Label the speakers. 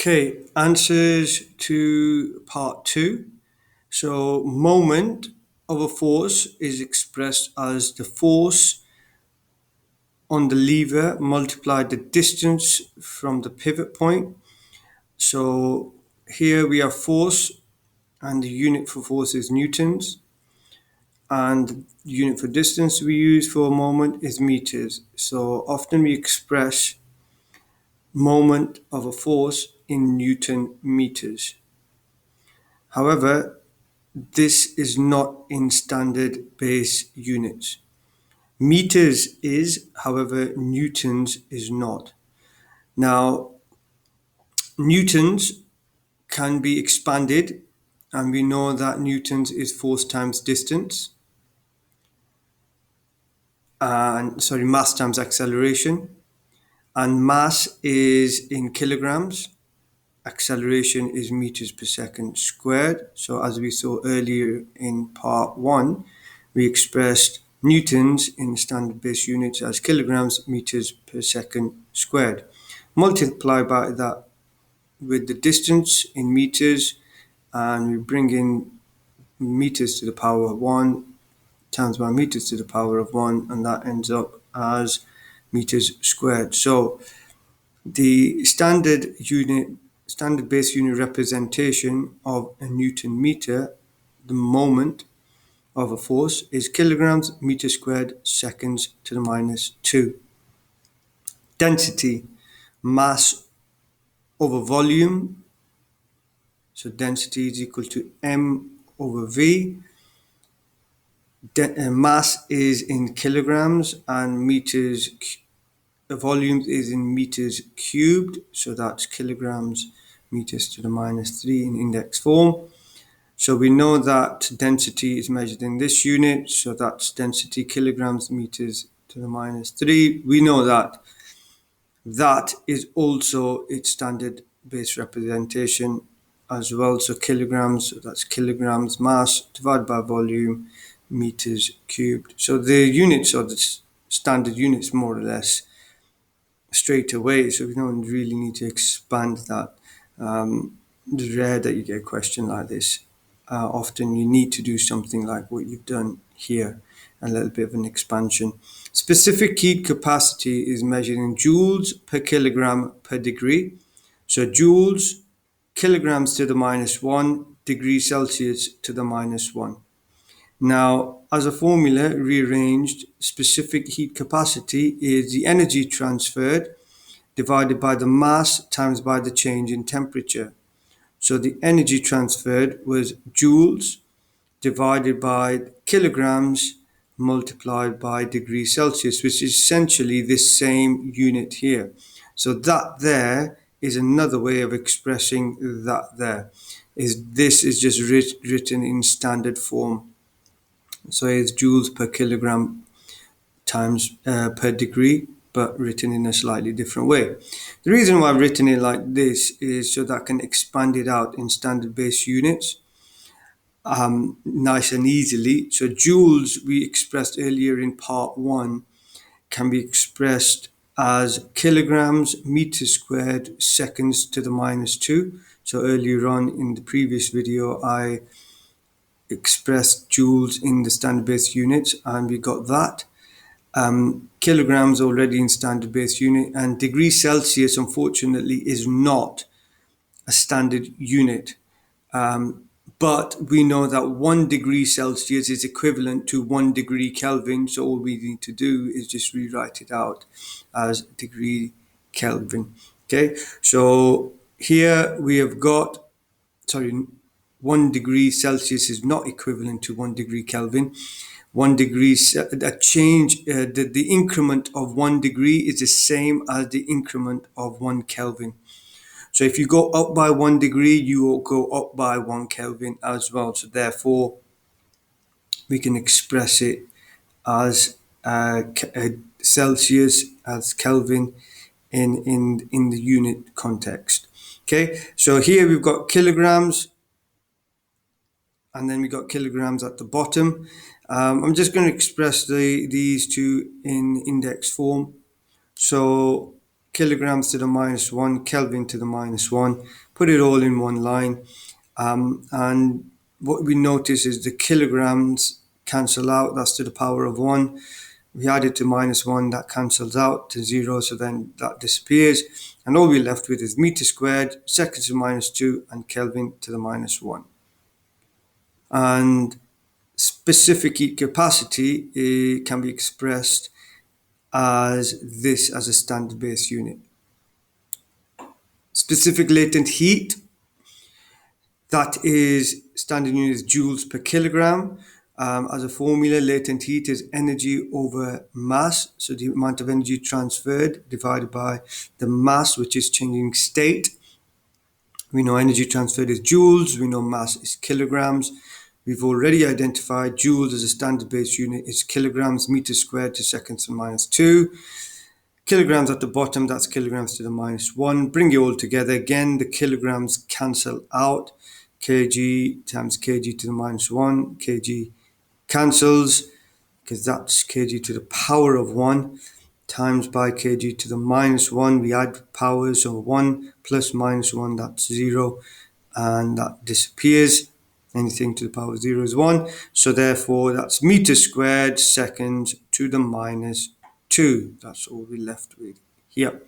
Speaker 1: Okay, answers to part 2. So, moment of a force is expressed as the force on the lever multiplied the distance from the pivot point. So, here we have force, and the unit for force is newtons, and the unit for distance we use for a moment is meters. So, often we express moment of a force in Newton meters. However, this is not in standard base units. Meters is, however, newtons is not. Now, newtons can be expanded, and we know that newtons is force times distance, and mass times acceleration, and mass is in kilograms. Acceleration is meters per second squared. So as we saw earlier in part 1, we expressed newtons in standard base units as kilograms meters per second squared. Multiply by that with the distance in meters, and we bring in meters to the power of 1 times by meters to the power of 1, and that ends up as meters squared. So the standard base unit representation of a Newton meter, the moment of a force, is kilograms meter squared seconds to the minus 2. Density, mass over volume. So density is equal to m over v. Mass is in kilograms, and meters. The volume is in meters cubed, so that's kilograms meters to the minus 3 in index form. So we know that density is measured in this unit, so that's density kilograms meters to the minus 3. We know that that is also its standard base representation as well. So kilograms, so that's kilograms mass divided by volume meters cubed. So the units are the standard units more or less straight away, so we don't really need to expand that. It's rare that you get a question like this. Often you need to do something like what you've done here, a little bit of an expansion. Specific heat capacity is measured in joules per kilogram per degree. So joules, kilograms to the minus 1, degrees Celsius to the minus 1. Now, as a formula rearranged, specific heat capacity is the energy transferred divided by the mass times by the change in temperature. So the energy transferred was joules divided by kilograms multiplied by degrees Celsius, which is essentially this same unit here. So that there is another way of expressing that there. This is just written in standard form. So it's joules per kilogram times per degree, but written in a slightly different way. The reason why I've written it like this is so that I can expand it out in standard base units nice and easily. So joules, we expressed earlier in part 1, can be expressed as kilograms meters squared seconds to the minus 2. So earlier on in the previous video, I expressed joules in the standard base units, and we got that. Kilograms already in standard base unit, and degrees Celsius unfortunately is not a standard unit, but we know that 1 degree Celsius is equivalent to 1 degree Kelvin, so all we need to do is just rewrite it out as degree Kelvin. Okay, so here we have got 1 degree Celsius is not equivalent to 1 degree Kelvin. 1 degree, the increment of 1 degree is the same as the increment of 1 Kelvin. So if you go up by 1 degree, you will go up by 1 Kelvin as well. So therefore, we can express it as Celsius as Kelvin in the unit context. Okay, so here we've got kilograms, and then we got kilograms at the bottom. I'm just going to express these two in index form. So kilograms to the minus 1, Kelvin to the minus 1, put it all in one line. And what we notice is the kilograms cancel out, that's to the power of 1. We add it to minus 1, that cancels out to 0, so then that disappears. And all we're left with is meter squared, seconds to the minus 2, and Kelvin to the minus 1. And specific heat capacity can be expressed as this as a standard base unit. Specific latent heat, that is standard unit is joules per kilogram. As a formula, latent heat is energy over mass, so the amount of energy transferred divided by the mass, which is changing state. We know energy transferred is joules, we know mass is kilograms. We've already identified joules as a standard base unit is kilograms, meters squared to seconds to the minus 2. Kilograms at the bottom, that's kilograms to the minus 1. Bring it all together. Again, the kilograms cancel out. Kg times kg to the minus 1. Kg cancels because that's kg to the power of 1 times by kg to the minus 1. We add powers, so 1 plus minus 1, that's 0, and that disappears. Anything to the power of 0 is 1. So therefore, that's meters squared seconds to the minus 2. That's all we're left with here.